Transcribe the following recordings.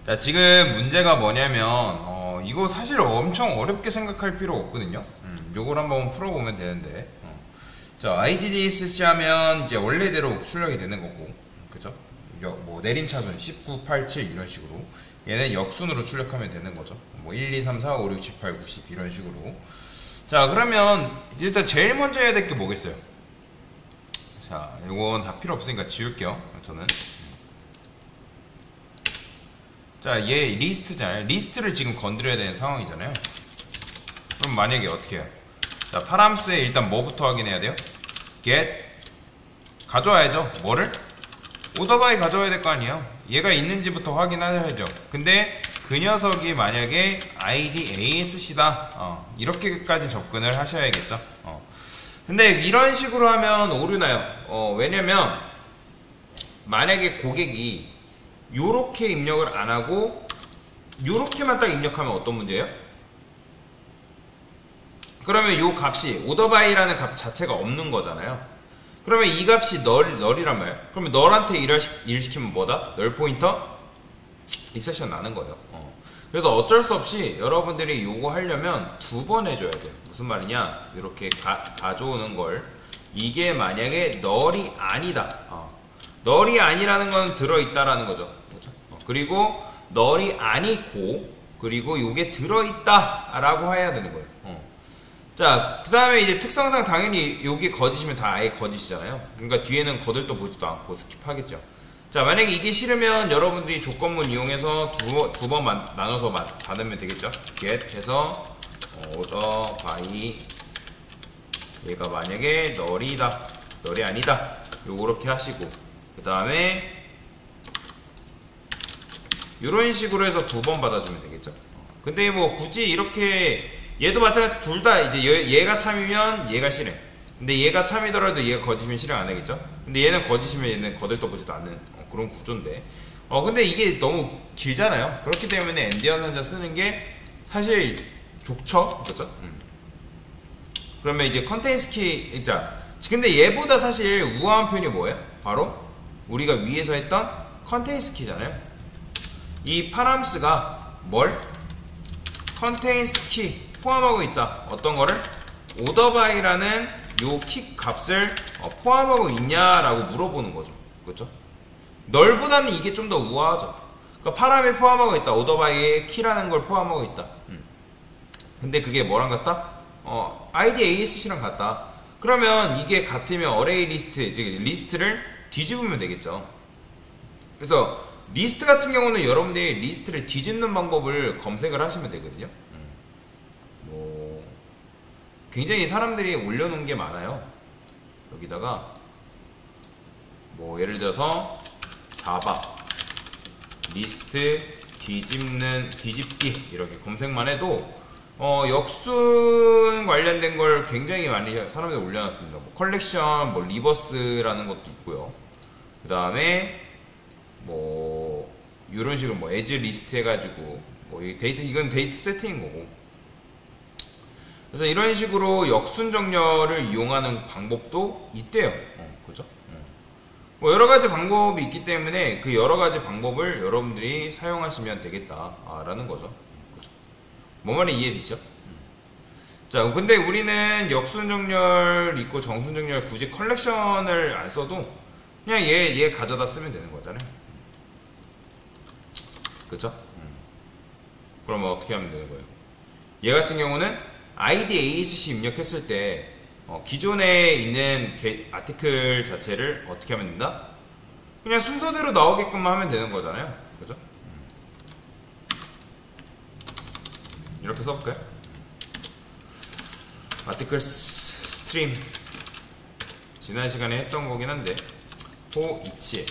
자, 지금 문제가 뭐냐면 이거 사실 엄청 어렵게 생각할 필요 없거든요. 요걸 한번 풀어보면 되는데 자, IDDSC 하면 이제 원래대로 출력이 되는 거고, 그죠? 뭐 내림차순 19, 8, 7 이런 식으로 얘는 역순으로 출력하면 되는 거죠. 뭐 1, 2, 3, 4, 5, 6, 7, 8, 90 이런 식으로. 자, 그러면 일단 제일 먼저 해야 될 게 뭐겠어요? 자, 이건 다 필요 없으니까 지울게요. 저는. 자, 얘 리스트잖아요. 리스트를 지금 건드려야 되는 상황이잖아요. 그럼 만약에 어떻게 해요? 자, 파람스에 일단 뭐부터 확인해야 돼요? get 가져와야죠. 뭐를? 오더바이 가져와야 될 거 아니에요. 얘가 있는지부터 확인하셔야죠. 근데 그 녀석이 만약에 IDASC다 이렇게까지 접근을 하셔야겠죠. 근데 이런 식으로 하면 오류나요. 왜냐면 만약에 고객이 요렇게 입력을 안 하고 요렇게만 딱 입력하면 어떤 문제예요? 그러면 요 값이 오더바이라는 값 자체가 없는 거잖아요. 그러면 이 값이 널이란 말이에요. 그러면 널한테 일 시키면 뭐다? 널 포인터 익셉션 나는 거예요. 그래서 어쩔 수 없이 여러분들이 요거 하려면 두 번 해줘야 돼요. 무슨 말이냐? 이렇게 가져오는 걸 이게 만약에 널이 아니다. 널이 아니라는 건 들어있다라는 거죠. 그렇죠? 그리고 널이 아니고 그리고 요게 들어있다라고 해야 되는 거예요. 자, 그 다음에 이제 특성상 당연히 여기 거짓이면 다 아예 거짓이잖아요. 그러니까 뒤에는 거들떠 보지도 않고 스킵하겠죠. 자, 만약에 이게 싫으면 여러분들이 조건문 이용해서 두 번 나눠서 받으면 되겠죠. get 해서 order by 얘가 만약에 널이다, 널이 아니다 요렇게 하시고 그 다음에 이런 식으로 해서 두 번 받아주면 되겠죠. 근데 뭐 굳이 이렇게 얘도 마찬가지 둘 다 이제 얘가 참이면 얘가 실행. 근데 얘가 참이더라도 얘가 거짓이면 실행 안 하겠죠. 근데 얘는 거짓이면 얘는 거들떠보지도 않는 그런 구조인데. 근데 이게 너무 길잖아요. 그렇기 때문에 엔디언 선자 쓰는 게 사실 좋죠, 그렇죠? 그러면 이제 컨테인스 키, 자, 근데 얘보다 사실 우아한 표현이 뭐예요? 바로 우리가 위에서 했던 컨테인스 키잖아요. 이 파람스가 뭘? 컨테인스 키 포함하고 있다. 어떤 거를? 오더바이라는 요 키 값을 포함하고 있냐라고 물어보는 거죠. 그렇죠? 널보다는 이게 좀 더 우아하죠. 그러니까 파람에 포함하고 있다. 오더바이의 키라는 걸 포함하고 있다. 근데 그게 뭐랑 같다? IDASC랑 같다. 그러면 이게 같으면 어레이 리스트, 즉 리스트를 뒤집으면 되겠죠. 그래서 리스트 같은 경우는 여러분들이 리스트를 뒤집는 방법을 검색을 하시면 되거든요. 뭐 굉장히 사람들이 올려놓은 게 많아요. 여기다가 뭐 예를 들어서 자바 리스트 뒤집기 이렇게 검색만 해도 역순 관련된 걸 굉장히 많이 사람들이 올려놨습니다. 뭐 컬렉션, 뭐 리버스라는 것도 있고요. 그 다음에 뭐 이런 식으로 뭐 에즈 리스트 해가지고 뭐 이건 데이트 세팅인 거고. 그래서 이런 식으로 역순 정렬을 이용하는 방법도 있대요. 그죠? 뭐 여러 가지 방법이 있기 때문에 그 여러 가지 방법을 여러분들이 사용하시면 되겠다라는 거죠. 그죠? 뭔 말인지 이해되시죠? 자, 근데 우리는 역순 정렬 있고 정순 정렬 굳이 컬렉션을 안 써도 그냥 얘 가져다 쓰면 되는 거잖아요. 그쵸? 그러면 어떻게 하면 되는 거예요? 얘 같은 경우는 IDASC 입력했을 때 기존에 있는 아티클 자체를 어떻게 하면 된다? 그냥 순서대로 나오게끔 하면 되는 거잖아요. 그죠? 이렇게 써볼까요? 아티클 스트림 지난 시간에 했던 거긴 한데 호 이치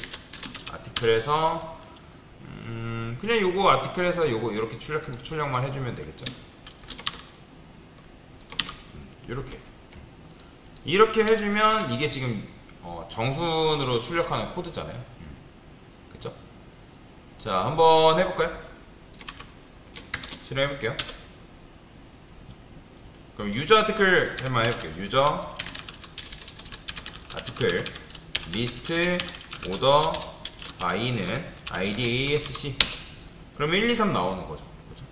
아티클에서 그냥 요거 아티클에서 요거 이렇게 출력만 해주면 되겠죠. 이렇게 해주면 이게 지금 정순으로 출력하는 코드잖아요. 그쵸? 자, 한번 해볼까요? 실행해볼게요. 그럼 유저 아티클 한번 해볼게요. 유저 아티클 리스트 오더 바이는 IDASC 그러면 1, 2, 3 나오는 거죠. 그죠?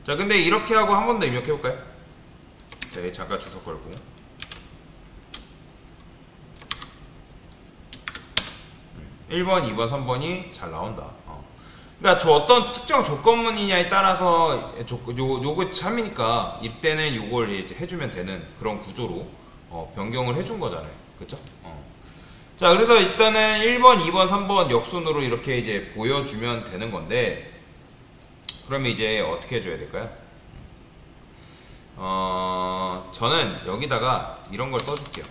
자, 근데 이렇게 하고 한 번 더 입력해볼까요? 자, 잠깐 주소 걸고. 1번, 2번, 3번이 잘 나온다. 그러니까 저 어떤 특정 조건문이냐에 따라서 요거 참이니까 이때는 요걸 해주면 되는 그런 구조로 변경을 해준 거잖아요. 그쵸? 자, 그래서 일단은 1번, 2번, 3번 역순으로 이렇게 이제 보여주면 되는 건데, 그러면 이제 어떻게 해줘야 될까요? 저는 여기다가 이런 걸 써줄게요.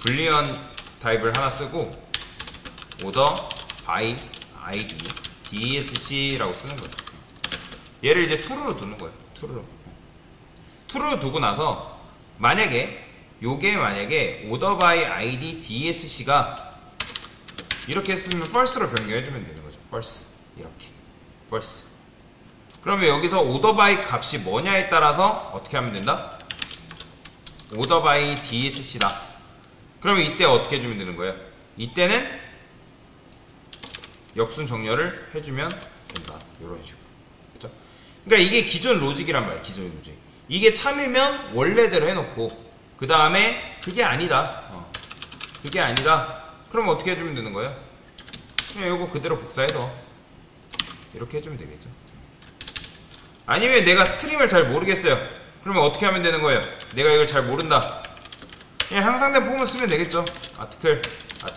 불리언 타입을 하나 쓰고 order by id dsc라고 쓰는 거죠. 얘를 이제 true로 두는 거예요. true로 두고 나서 만약에 order by id dsc가 이렇게 쓰면 false로 변경해주면 되는 거죠. false 이렇게 false. 그러면 여기서 order by 값이 뭐냐에 따라서 어떻게 하면 된다? order by dsc다. 그러면 이때 어떻게 해주면 되는 거예요? 이때는 역순 정렬을 해주면 된다. 이런 식으로. 그쵸? 그러니까 이게 기존 로직이란 말이에요. 기존 로직. 이게 참이면 원래대로 해놓고, 그 다음에 그게 아니다. 그게 아니다. 그럼 어떻게 해주면 되는 거예요? 그냥 이거 그대로 복사해서 이렇게 해주면 되겠죠. 아니면 내가 스트림을 잘 모르겠어요. 그러면 어떻게 하면 되는 거예요? 내가 이걸 잘 모른다. 그냥 향상된 폼을 쓰면 되겠죠. 아티클,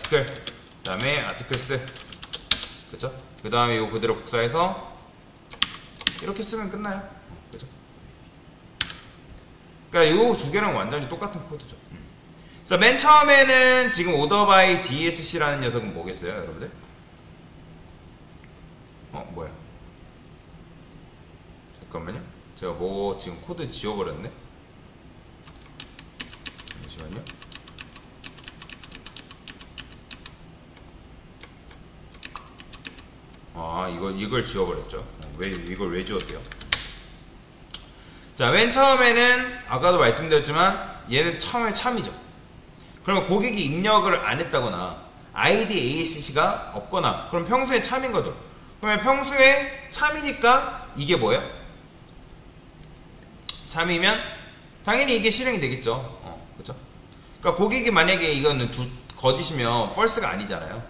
그 다음에 아티클스. 그쵸? 그 다음에 이거 그대로 복사해서 이렇게 쓰면 끝나요. 그죠? 그러니까 이 두 개랑 완전히 똑같은 코드죠. 그래서 맨 처음에는 지금 order by dsc라는 녀석은 뭐겠어요, 여러분들? 뭐야? 잠깐만요. 제가 뭐 지금 코드 지워버렸네? 잠시만요. 이걸 지워버렸죠. 이걸 왜 지웠대요? 자, 맨 처음에는 아까도 말씀드렸지만 얘는 처음에 참이죠. 그러면 고객이 입력을 안 했다거나 ID ASC가 없거나 그럼 평소에 참인 거죠. 그러면 평소에 참이니까 이게 뭐예요? 참이면 당연히 이게 실행이 되겠죠. 그죠? 그러니까 고객이 만약에 이거는 거짓이면 false가 아니잖아요.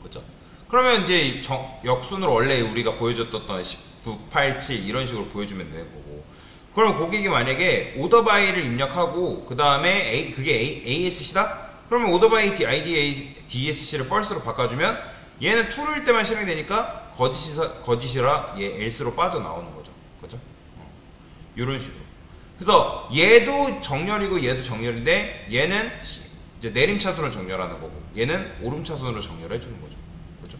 그죠? 그러면 이제 역순으로 원래 우리가 보여줬던 19, 8, 7 이런 식으로 보여주면 되는 거고. 그러면 고객이 만약에 order by를 입력하고 그 다음에 그게 ASC다? 그러면 order by ID DSC를 false로 바꿔주면 얘는 true일 때만 실행되니까 거짓이라 얘 else로 빠져나오는 거죠. 그죠? 이런 식으로. 그래서 얘도 정렬이고 얘도 정렬인데 얘는 이제 내림차순으로 정렬하는 거고 얘는 오름차순으로 정렬해 주는 거죠. 그죠?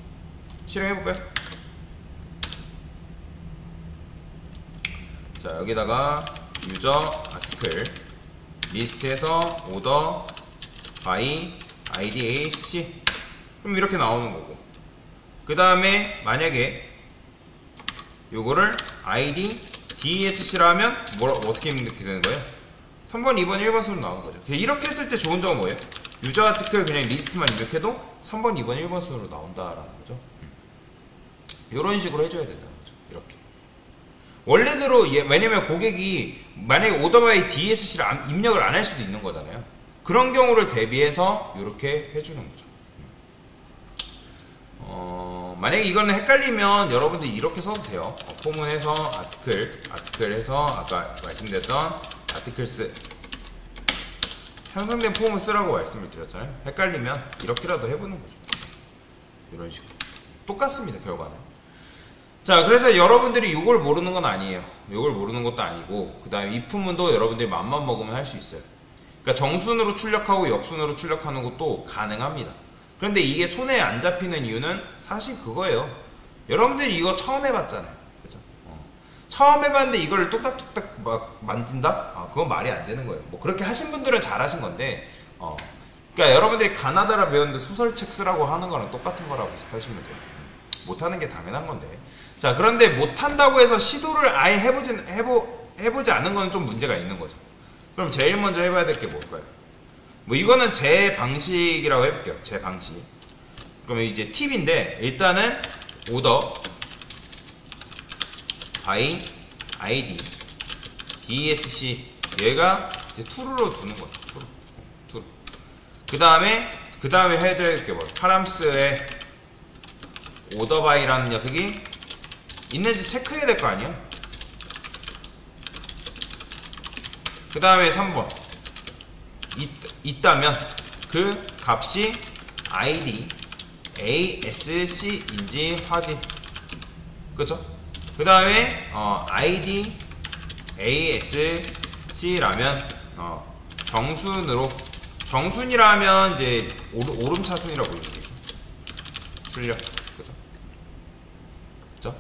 실행해볼까요? 자, 여기다가 유저 아티클 리스트에서 order by id asc 그럼 이렇게 나오는 거고 그 다음에 만약에 요거를 id dsc라 하면 어떻게 입력이 되는 거예요? 3번, 2번, 1번 순으로 나오는 거죠. 이렇게 했을 때 좋은 점은 뭐예요? 유저 아티클 그냥 리스트만 입력해도 3번, 2번, 1번 순으로 나온다라는 거죠. 이런 식으로 해줘야 된다는 거죠. 이렇게. 원래대로 왜냐면 고객이 만약에 order by DSC를 입력을 안 할 수도 있는 거잖아요. 그런 경우를 대비해서 이렇게 해주는 거죠. 만약에 이거는 헷갈리면 여러분들이 이렇게 써도 돼요. 포문에서 아티클 해서 아까 말씀드렸던 아티클스 향상된 폼을 쓰라고 말씀을 드렸잖아요. 헷갈리면 이렇게라도 해보는 거죠. 이런 식으로 똑같습니다, 결과는. 자, 그래서 여러분들이 이걸 모르는 건 아니에요. 이걸 모르는 것도 아니고 그 다음에 이 부분도 여러분들이 맘만 먹으면 할 수 있어요. 그러니까 정순으로 출력하고 역순으로 출력하는 것도 가능합니다. 그런데 이게 손에 안 잡히는 이유는 사실 그거예요. 여러분들이 이거 처음 해봤잖아요. 그죠? 처음 해봤는데 이걸 뚝딱뚝딱 막 만든다? 그건 말이 안 되는 거예요. 뭐 그렇게 하신 분들은 잘하신 건데, 그러니까 여러분들이 가나다라 배웠는데 소설책 쓰라고 하는 거랑 똑같은 거라고 비슷하시면 돼요. 못하는 게 당연한 건데. 자, 그런데 못한다고 해서 시도를 아예 해보지 않은 건 좀 문제가 있는 거죠. 그럼 제일 먼저 해봐야 될 게 뭘까요? 뭐 이거는 제 방식이라고 해볼게요. 제 방식. 그러면 이제 팁인데, 일단은 오더 바이 id dsc 얘가 이제 true로 두는 거죠. true. 그 다음에 해야 될 게 뭐, 파람스의 오더 바이라는 녀석이 있는지 체크해야 될 거 아니야? 그 다음에 3번 있다면 그 값이 id asc인지 확인. 그쵸? 그 다음에 id asc라면 정순이라면 이제 오름차순이라고 부르는 출력. 그죠? 그죠?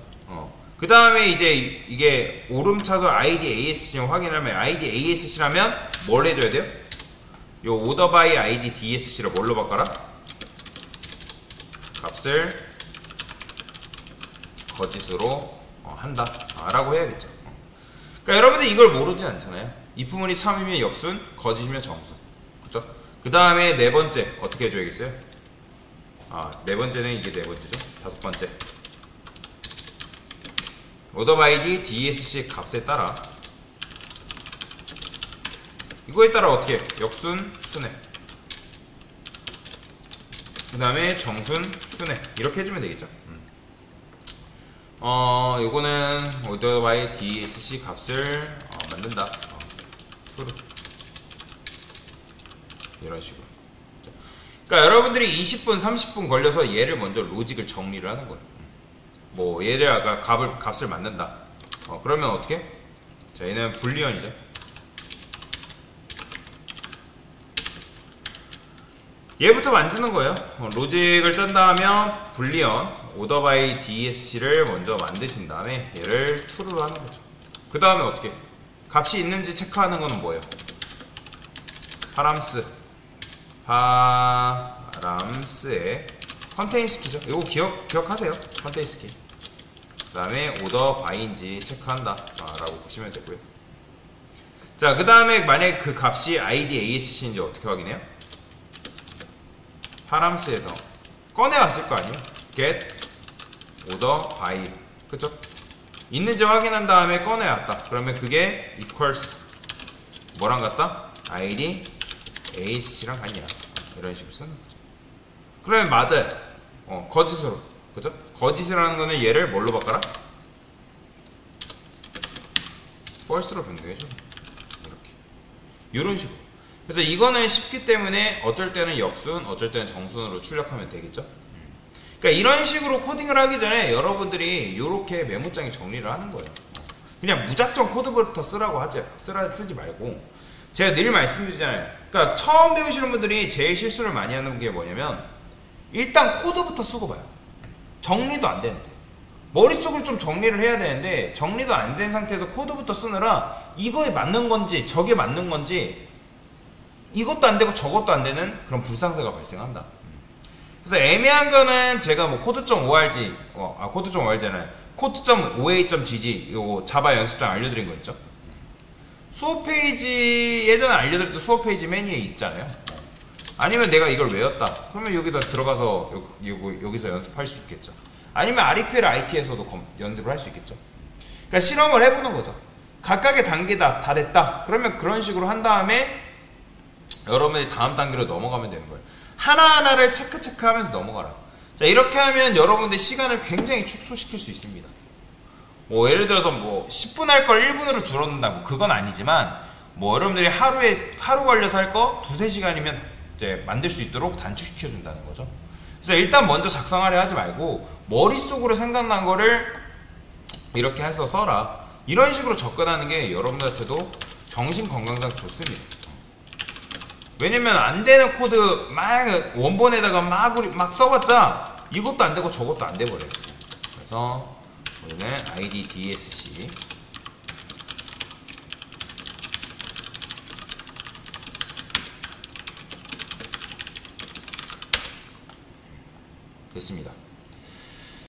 그 다음에 이제 이게 오름차순 id asc 확인하면 id asc라면 뭘 해줘야 돼요? 요 오더 바이 id dsc를 뭘로 바꿔라? 값을 거짓으로 한다 라고 해야겠죠. 그러니까 여러분들 이걸 모르지 않잖아요. if문이 참이면 역순, 거짓이면 정순. 그쵸? 그 다음에 네 번째 어떻게 해줘야겠어요? 네 번째는 이게 네 번째죠. 다섯 번째 오더 바이 dsc 값에 따라 이거에 따라 어떻게 역순, 순회, 그 다음에 정순, 순회 이렇게 해주면 되겠죠. 요거는 오더 바이 dsc 값을 만든다. true 이런 식으로. 그러니까 여러분들이 20분, 30분 걸려서 얘를 먼저 로직을 정리를 하는 거예요. 뭐 얘를 아까 값을 만든다. 그러면 어떻게? 자, 얘는 불리언이죠. 얘부터 만드는 거예요. 로직을 짠다 하면 불리언 오더 바이 dsc를 먼저 만드신 다음에 얘를 true로 하는 거죠. 그 다음에 어떻게? 값이 있는지 체크하는 거는 뭐예요? 파람스의 컨테인스 키죠. 이거 기억하세요. 컨테인스 키. 그 다음에 오더 바이인지 체크한다 라고 보시면 되고요. 자, 그 다음에 만약에 그 값이 id asc인지 어떻게 확인해요? 파람스에서 꺼내왔을 거 아니에요? get 오더 바이. 그쵸? 있는지 확인한 다음에 꺼내왔다. 그러면 그게 equals 뭐랑 같다? id asc랑 같냐, 이런 식으로 쓰는 거죠. 그러면 맞아요. 거짓으로. 그죠? 거짓을 하는 거는 얘를 뭘로 바꿔라? false로 변경해줘. 이렇게. 이런 식으로. 그래서 이거는 쉽기 때문에 어쩔 때는 역순, 어쩔 때는 정순으로 출력하면 되겠죠? 그러니까 이런 식으로 코딩을 하기 전에 여러분들이 이렇게 메모장에 정리를 하는 거예요. 그냥 무작정 코드부터 쓰라고 하죠. 쓰지 말고. 제가 늘 말씀드리잖아요. 그러니까 처음 배우시는 분들이 제일 실수를 많이 하는 게 뭐냐면 일단 코드부터 쓰고 봐요. 정리도 안 되는데. 머릿속을 좀 정리를 해야 되는데 정리도 안 된 상태에서 코드부터 쓰느라 이거에 맞는 건지 저게 맞는 건지 이것도 안 되고 저것도 안 되는 그런 불상사가 발생한다. 그래서 애매한 거는 제가 뭐 코드.org 코드.org잖아요. 코드.oa.gg 요 자바 연습장 알려드린 거 있죠. 수업 페이지 예전에 알려드렸던 수업 페이지 메뉴에 있잖아요. 아니면 내가 이걸 외웠다. 그러면 여기다 들어가서 여기서 연습할 수 있겠죠. 아니면 REPL IT에서도 연습을 할 수 있겠죠. 그러니까 실험을 해보는 거죠. 각각의 단계다 다 됐다. 그러면 그런 식으로 한 다음에 여러분이 다음 단계로 넘어가면 되는 거예요. 하나하나를 체크하면서 넘어가라. 자, 이렇게 하면 여러분들 시간을 굉장히 축소시킬 수 있습니다. 뭐 예를 들어서 뭐 10분 할 걸 1분으로 줄어든다고 그건 아니지만 뭐 여러분들이 하루 걸려서 할 거 2-3시간이면 이제 만들 수 있도록 단축시켜 준다는 거죠. 그래서 일단 먼저 작성하려 하지 말고 머릿속으로 생각난 거를 이렇게 해서 써라. 이런 식으로 접근하는 게 여러분들한테도 정신 건강상 좋습니다. 왜냐면 안 되는 코드 막 원본에다가 막 써봤자 이것도 안 되고 저것도 안 돼버려요. 그래서 우리는 id dsc 됐습니다.